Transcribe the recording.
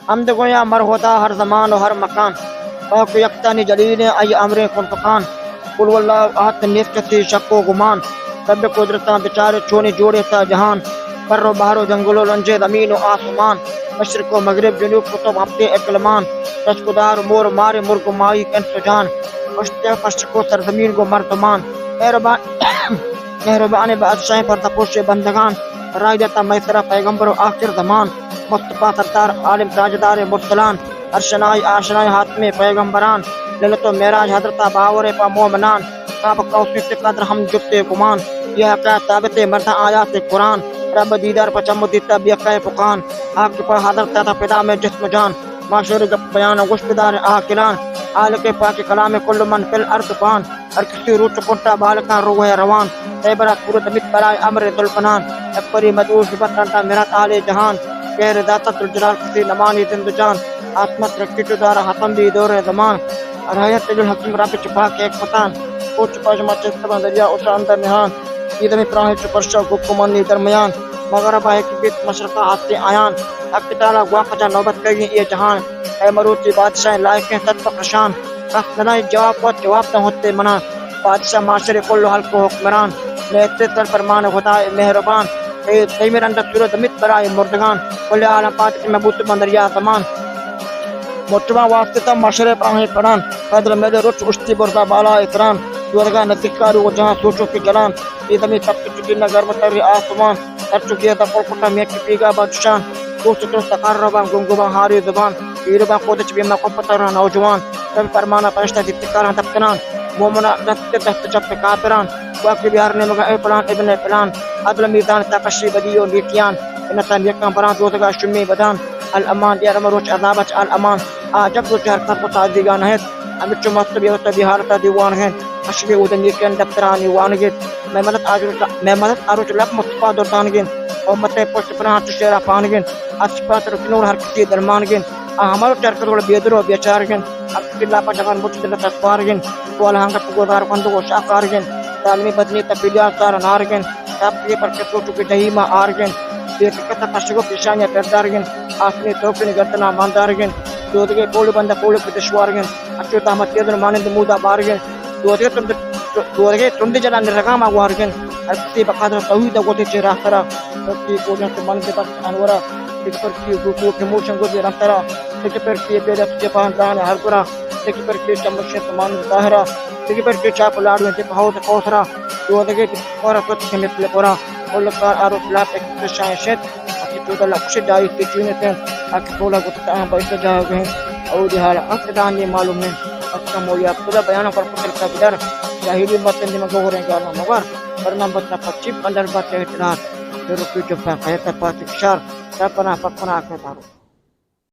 हमद गोया मर होता हर जमान और हर मकान। पाक यकतानी जलील आई अमरे कुलफकान। कुल वल्लाहु अहद निस्कती शक्को गुमान। रब कुदरता बेचारे चोनी जोड़े ता जहान। बर्रो बहरो जंगलो लंजे ज़मीन व आसमान। मशरिक़ व मगरिब जुनूब कुतुब हफ्ते इकलमान। रशकुदार मोर मारे मुर्ग माई इंसजान। मुश्ते फशको सरजमीन को मर्दमान। मेहरबान बादशाह पर तपोश बंदगान। राय देता मैसरा पैगम्बर आखिर जमान। मुस्तफ़ा सरदार आलिम ताजदार मुरसलान। अरशनाई आशनाई हाथ में पैगम्बरान। ललतो मेराज हजरता बावरे पा मोमनान। काब कौसी से कदर हम जुत्ते गुमान। यह क्या ताबते मरता आयात कुरान। रब दीदार पर चमुदिता बिया पुकान। आग पर हजरत था पिता में जिस्म जान। माशूर बयान गुश्तदार आकिलान। आल के पाक कलाम कुल्लु मन फिल अर्द पान। हर किसी रूच कुंटा बालका रोह रवान। तेबरा सूरत मित बराए अमर दुल्फनान। अकबरी मदूस बतंता मेरा ताले जहान। कहर दाता तुलजलाल किसी नमानी जिंदजान। आसमत रखी तुदारा हतम भी दौरे जमान। अरहयत तुल हकीम रब छुपा के एक पतान। कुछ पजमा चिस्तबा दरिया उस अंदर निहान। ईद में प्राहि चुपरशा गुकुमनी दरमियान। मगर बाहे की बीत मशरका आते आयान। अक्ताला गुआफजा नौबत कही ये जहान। ए मरूती बादशाह लायक हैं तत्व प्रशान। कस ननाई जवाब न होते मना। बादशाह माशरे कुल्लु हल्को हुक्मरान। नेत्र तर फरमान खुदा मेहरबान। मेरे अंदर सूरत मित बराए मुर्दगान। कुल आलम पाक में बूत बंदरिया समान। मुतबा वास्ते तब मशरे प्राहि परान। कदर मेरे रुच उश्ती बुरदा बाला इकरान। दुर्गा नतिकारी वो जहाँ सोचो की जलान। ईद में तब चुकी न गर्म तरी आसमान। कर चुकी है तब कुटा में की पीगा बादशाह। कुछ तो तकर्रबा गुंगुबा हारी जुबान। ईरबा कोदच बीमा को पतरा नौजवान। तब फरमाना पैश्ता दित्तिकारा तपकनान। मोमना नत्ते दस्त चप काफिरान। वाक़ई बिहार ने मगा प्लान इब्ने प्लान। अदल मीदान तकशी बदियो लीतियान। इनता यका बरा दोदगा शुमी बदान। अल अमान या रमरोच अदाबच अल अमान। आ जब तो चार का पता दिगा नहीं। अमित मस्त भी होता बिहार का दीवान है। अशबे उदन ये दफ्तरानी वानगे। मैं मदद आरुच लक मुस्तफा दोतानगिन। और मते पोस्ट पना शेरा पानगिन। अशपात रुकनूर हर किसी दरमानगिन। हमारो चरकर बेदरो बेचारगिन। अब किला पर जगन मुझ दिल तस्वारगिन। कोल हंग पुगोदार कंदो को शाकारगिन। तालमी बदनी तपिलिया सार नारगिन। ताप के पर केसो चुके दहीमा आरगिन। देख कथा पशगो पिशान्या पेदारगिन। आसनी तोकनी गर्तना मांदारगिन। दोदगे पोल बंद पोल पितश्वारगिन। अच्युता मत केदन मानिंद मुदा बारगिन। दोदगे तुंदी जना निरगामा वारगिन। अक्ति बकादर तौहीद गोते चेरा तरा। की कोजन से मन के बस अनवरा। एक पर की रुकू के मोशन को रंतरा। एक पर की बेदत के पान दान हर कुरा। एक पर की चमशे समान ताहरा। एक पर की चाप लाडू के बहुत कोसरा। दोदगे और कुछ के मित्र पोरा। ओलकार आरो फ्लैप एक शायद अति लक्ष्य जाई के चीने थे। अति बोला गुत्ता पैसे जाओगे। और दिहाल अकदान ये मालूम है। अच्छा मोया खुदा बयान पर पुत्र का बिदर। जाहिरी मत में गोरे गाना मगर वरना बतना 25 15 बातें इतना जो रुपये जो फैसला पास इशार तपना पकना के तारो।